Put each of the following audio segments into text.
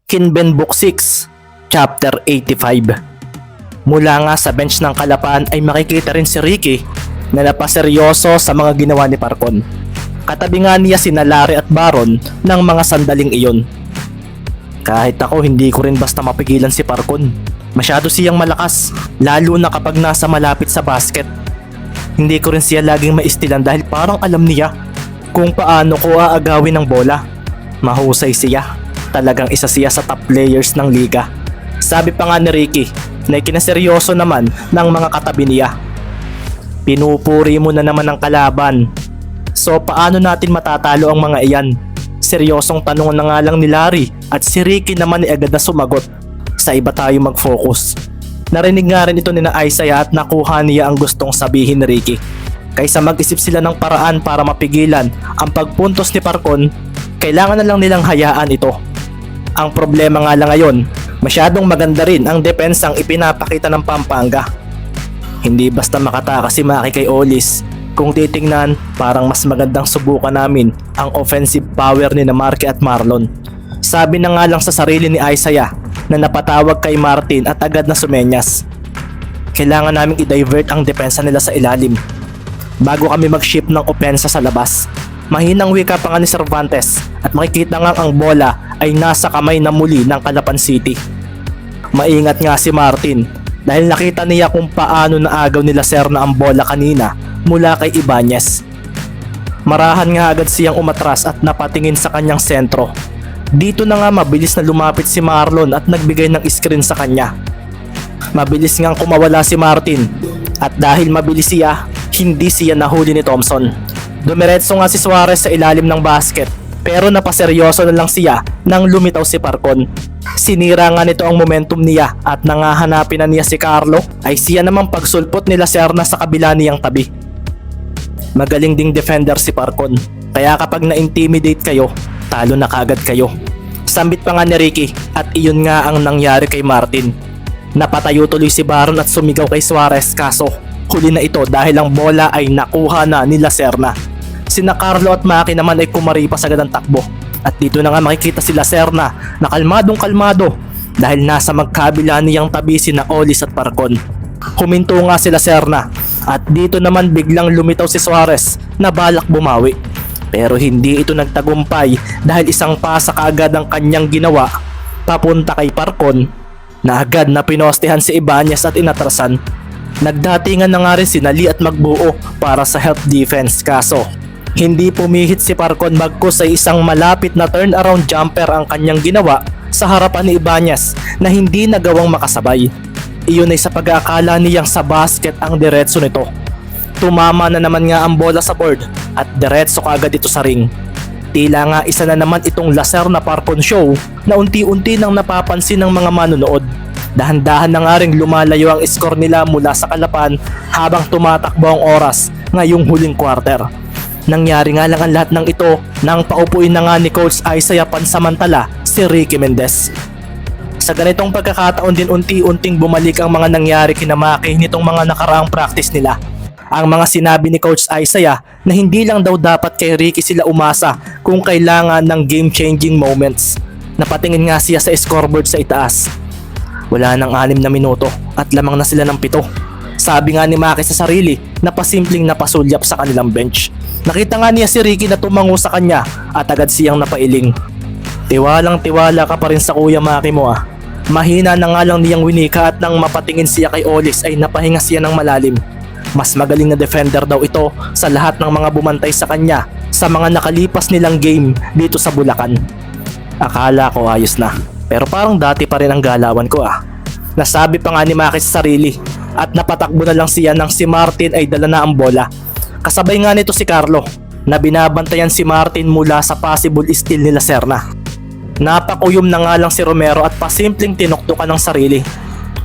Kinben Book 6, Chapter 85. Mula nga sa bench ng Kalapan ay makikita rin si Ricky na napaseryoso sa mga ginawa ni Parkon. Katabi nga niya sina Larry at Baron ng mga sandaling iyon. Kahit ako hindi ko rin basta mapigilan si Parkon. Masyado siyang malakas, lalo na kapag nasa malapit sa basket. Hindi ko rin siya laging maistilan dahil parang alam niya kung paano ko aagawin ng bola. Mahusay siya. Talagang isa siya sa top players ng liga. Sabi pa nga ni Ricky na ikinaseryoso naman ng mga katabi niya. Pinupuri mo na naman ang kalaban. So paano natin matatalo ang mga iyan? Seryosong tanong na nga lang ni Larry at si Ricky naman ay agad na sumagot. Sa iba tayo mag-focus. Narinig nga rin ito ni na Isaiah at nakuha niya ang gustong sabihin ni Ricky. Kaysa mag-isip sila ng paraan para mapigilan ang pagpuntos ni Parkon, kailangan na lang nilang hayaan ito. Ang problema nga lang ngayon, masyadong maganda rin ang depensang ipinapakita ng Pampanga. Hindi basta makatakas si Maki kay Olis. Kung titingnan, parang mas magandang subukan namin ang offensive power ni na Marky at Marlon. Sabi na nga lang sa sarili ni Isaiah na napatawag kay Martin at agad na sumenyas. Kailangan naming i-divert ang depensa nila sa ilalim bago kami mag-shift ng opensa sa labas. Mahinang wika pa nga ni Cervantes at makikita nga ang bola ay nasa kamay na muli ng Kalapan City. Maingat nga si Martin dahil nakita niya kung paano naagaw nila Serna ang bola kanina mula kay Ibanez. Marahan nga agad siyang umatras at napatingin sa kanyang sentro. Dito na nga mabilis na lumapit si Marlon at nagbigay ng screen sa kanya. Mabilis ngang kumawala si Martin at dahil mabilis siya, hindi siya nahuli ni Thompson. Dumiretso nga si Suarez sa ilalim ng basket pero napaseryoso na lang siya nang lumitaw si Parkon. Sinira nga nito ang momentum niya at nangahanapin na niya si Carlo ay siya namang pagsulpot nila Serna sa kabila niyang tabi. Magaling ding defender si Parkon kaya kapag na-intimidate kayo, talo na kagad kayo. Sambit pa nga ni Ricky at iyon nga ang nangyari kay Martin. Napatayo tuloy si Baron at sumigaw kay Suarez kaso huli na ito dahil ang bola ay nakuha na nila Serna. Sina Carlo at Maki naman ay kumaripas agad ang takbo. At dito na nga makikita sila Serna na kalmadong kalmado dahil nasa magkabila niyang tabi sina Olis at Parkon. Huminto nga sila Serna at dito naman biglang lumitaw si Suarez na balak bumawi. Pero hindi ito nagtagumpay dahil isang pasa kaagad ang kanyang ginawa papunta kay Parkon na agad na pinostehan si Ibanez at inatrasan. Nagdatingan na nga rin si Nali at Magbuo para sa help defense kaso hindi pumihit si Parkon bagkus ay isang malapit na turnaround jumper ang kanyang ginawa sa harapan ni Ibanez na hindi nagawang makasabay. Iyon ay sa pag-aakala niyang sa basket ang diretso nito. Tumama na naman nga ang bola sa board at diretso kaagad ito sa ring. Tila nga isa na naman itong laser na Parkon show na unti-unti nang napapansin ng mga manonood. Dahan-dahan na nga ring lumalayo ang score nila mula sa Kalapan habang tumatakbo ang oras ngayong huling quarter. Nangyari nga lang ang lahat ng ito nang paupuin na nga ni Coach Isaiah pansamantala si Ricky Mendez. Sa ganitong pagkakataon din unti-unting bumalik ang mga nangyari kina Maki nitong mga nakaraang practice nila. Ang mga sinabi ni Coach Isaiah na hindi lang daw dapat kay Ricky sila umasa kung kailangan ng game-changing moments. Napatingin nga siya sa scoreboard sa itaas. Wala nang 6 na minuto at lamang na sila ng 7. Sabi nga ni Maki sa sarili na pasimpleng napasulyap sa kanilang bench. Nakita nga niya si Ricky na tumango sa kanya at agad siyang napailing. Tiwalang tiwala ka pa rin sa kuya Maki mo ah. Mahina na nga lang niyang winika at nang mapatingin siya kay Olis ay napahinga siya ng malalim. Mas magaling na defender daw ito sa lahat ng mga bumantay sa kanya sa mga nakalipas nilang game dito sa Bulacan. Akala ko ayos na pero parang dati pa rin ang galawan ko ah. Nasabi pa nga ni Maki sa sarili at napatakbo na lang siya nang si Martin ay dala na ang bola. Kasabay nga nito si Carlo na binabantayan si Martin mula sa possible steal nila Serna. Napakuyom na nga lang si Romero at pasimpleng tinuktukan ng sarili.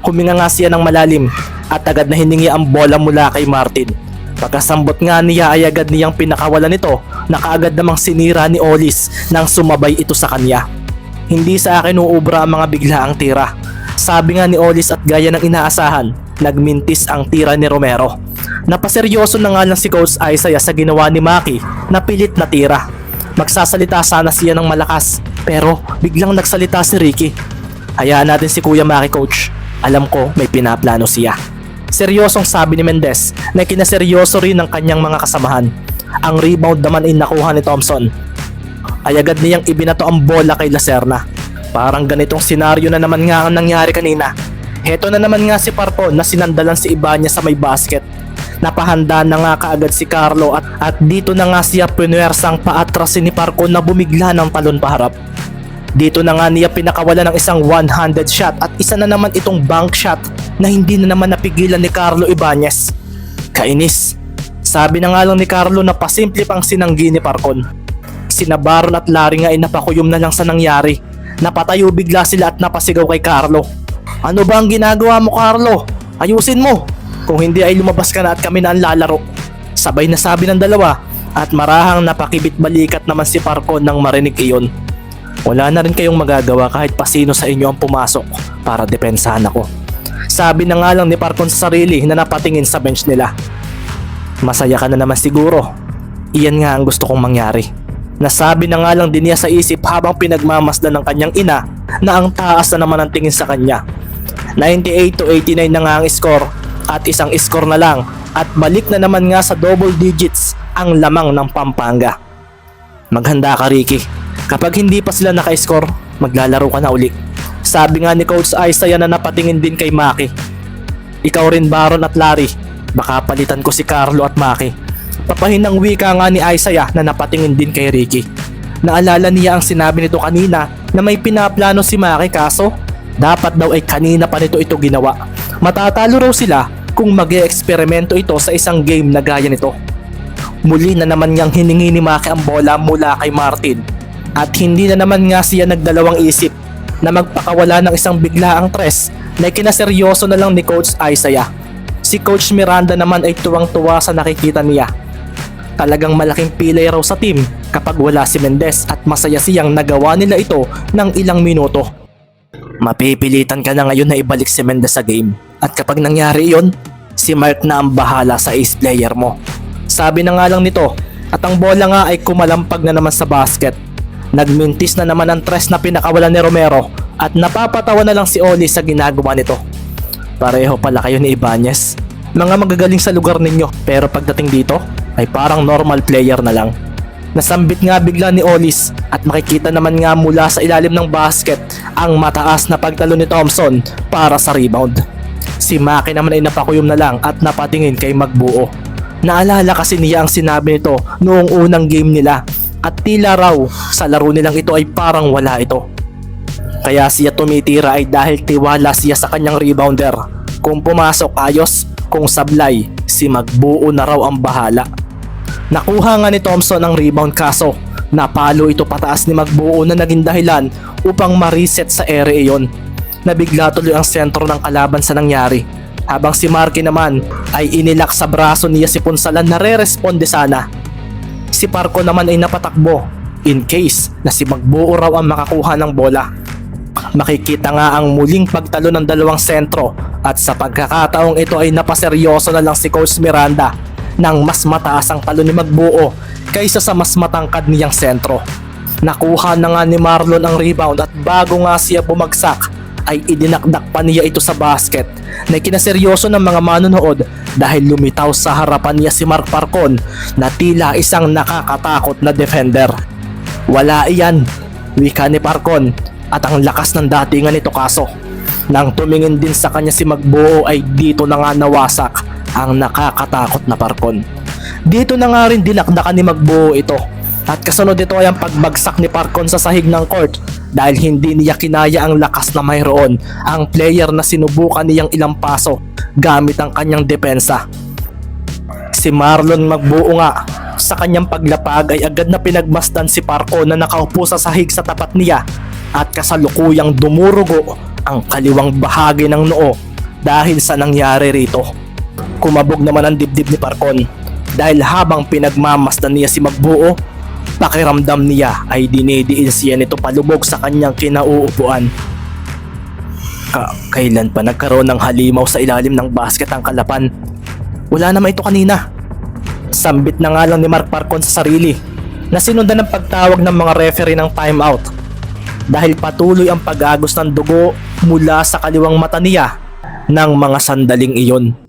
Huminga nga siya ng malalim at agad na hiningi ang bola mula kay Martin. Pagkasambot nga niya ay agad niyang pinakawalan nito na kaagad namang sinira ni Olis nang sumabay ito sa kanya. Hindi sa akin uubra ang mga biglaang tira. Sabi nga ni Olis at gaya ng inaasahan, nagmintis ang tira ni Romero. Napaseryoso na nga lang si Coach Isaiah sa ginawa ni Maki na pilit na tira. Magsasalita sana siya ng malakas Pero biglang nagsalita si Ricky. Hayaan natin si Kuya Maki, coach. Alam ko may pinaplano siya. Seryosong sabi ni Mendez na kinaseryoso rin ng kanyang mga kasamahan. Ang rebound naman ay nakuha ni Thompson. Ay agad niyang ibinato ang bola kay Lacerna. Parang ganitong senaryo na naman nga ang nangyari kanina. Heto na naman nga si Parcon na sinandalan si Ibanez sa may basket. Napahanda na nga kaagad si Carlo at dito na nga siya pinuwersang paatrasin ni Parcon na bumigla ng talon paharap. Dito na nga niya pinakawala ng isang one-handed shot at isa na naman itong bank shot na hindi na naman napigilan ni Carlo Ibanez. Kainis. Sabi na nga lang ni Carlo na pasimple pang sinanggi ni Parcon. Sina Baron at Larry nga ay napakuyom na lang sa nangyari. Napatayo bigla sila at napasigaw kay Carlo. Ano ba ang ginagawa mo, Carlo? Ayusin mo. Kung hindi ay lumabas ka na at kami na ang lalaro. Sabay na sabi ng dalawa at marahang napakibit balikat naman si Parcon nang marinig iyon. Wala na rin kayong magagawa kahit pasino sa inyo ang pumasok para depensahan ako. Sabi na nga lang ni Parcon sa sarili na napatingin sa bench nila. Masaya ka na naman siguro. Iyan nga ang gusto kong mangyari. Nasabi na nga lang din niya sa isip habang pinagmamasdan ng kanyang ina na ang taas na naman ang tingin sa kanya. 98-89 na nga ang score at isang score na lang at balik na naman nga sa double digits ang lamang ng Pampanga. Maghanda ka, Ricky. Kapag hindi pa sila naka-score, maglalaro ka na uli. Sabi nga ni Coach Isaiah na napatingin din kay Maki. Ikaw rin, Baron at Larry. Baka palitan ko si Carlo at Maki. Papahinang wika nga ni Isaiah na napatingin din kay Ricky. Naalala niya ang sinabi nito kanina na may pinaplano si Maki kaso dapat daw ay kanina pa nito ito ginawa. Matatalo raw sila kung mag-e-eksperimento ito sa isang game na gaya nito. Muli na naman niyang hiningi ni Maki ang bola mula kay Martin. At hindi na naman nga siya nagdalawang isip na magpakawala ng isang biglaang tres na kinaseryoso na lang ni Coach Isaiah. Si Coach Miranda naman ay tuwang-tuwa sa nakikita niya. Talagang malaking pilay raw sa team kapag wala si Mendez at masaya siyang nagawa nila ito ng ilang minuto. Mapipilitan ka na ngayon na ibalik si Mendez sa game at kapag nangyari iyon, si Mark na ang bahala sa ace player mo. Sabi na nga lang nito at ang bola nga ay kumalampag na naman sa basket. Nagmintis na naman ang tres na pinakawalan ni Romero at napapatawa na lang si Oli sa ginagawa nito. Pareho pala kayo ni Ibanez. Mga magagaling sa lugar ninyo pero pagdating dito ay parang normal player na lang. Nasambit nga bigla ni Olis at makikita naman nga mula sa ilalim ng basket ang mataas na pagtalo ni Thompson para sa rebound. Si Maki naman ay napakuyom na lang at napatingin kay Magbuo. Naalala kasi niya ang sinabi nito noong unang game nila at tila raw sa laro nilang ito ay parang wala ito. Kaya siya tumitira ay dahil tiwala siya sa kanyang rebounder. Kung pumasok ayos, kung sablay, si Magbuo na raw ang bahala. Nakuha nga ni Thompson ang rebound kaso napalo ito pataas ni Magbuo na naging dahilan upang ma-reset sa area iyon. Nabigla tuloy ang sentro ng kalaban sa nangyari. Habang si Marky naman ay inilak sa braso niya si Punsalan na re-responde sana. Si Parco naman ay napatakbo in case na si Magbuo raw ang makakuha ng bola. Makikita nga ang muling pagtalo ng dalawang sentro at sa pagkakataong ito ay napaseryoso na lang si Coach Miranda nang mas mataas ang talo ni Magbuo kaysa sa mas matangkad niyang sentro. Nakuha na nga ni Marlon ang rebound at bago nga siya bumagsak ay idinakdak pa niya ito sa basket na kinaseryoso ng mga manonood dahil lumitaw sa harapan niya si Mark Parcon na tila isang nakakatakot na defender. Wala iyan, wika ni Parcon at ang lakas ng datingan nito kaso. Nang tumingin din sa kanya si Magbuo ay dito na nga nawasak ang nakakatakot na Parcon. Dito na nga rin dinakdakan ni Magbuo ito. At kasunod ito ay ang pagbagsak ni Parcon sa sahig ng court dahil hindi niya kinaya ang lakas na mayroon ang player na sinubukan niyang ilang paso gamit ang kanyang depensa. Si Marlon Magbuo nga sa kanyang paglapag ay agad na pinagmasdan si Parcon na nakaupo sa sahig sa tapat niya at kasalukuyang dumurugo ang kaliwang bahagi ng noo dahil sa nangyari rito. Kumabog naman ang dibdib ni Parcon dahil habang pinagmamasdan niya si Magbuo, pakiramdam niya ay dinidiin siya nito palubog sa kanyang kinauupuan. Kailan pa nagkaroon ng halimaw sa ilalim ng basket ang Kalapan? Wala naman ito kanina. Sambit na nga lang ni Mark Parcon sa sarili na sinundan ng pagtawag ng mga referee ng timeout. dahil patuloy ang pag-agos ng dugo mula sa kaliwang mata niya ng mga sandaling iyon.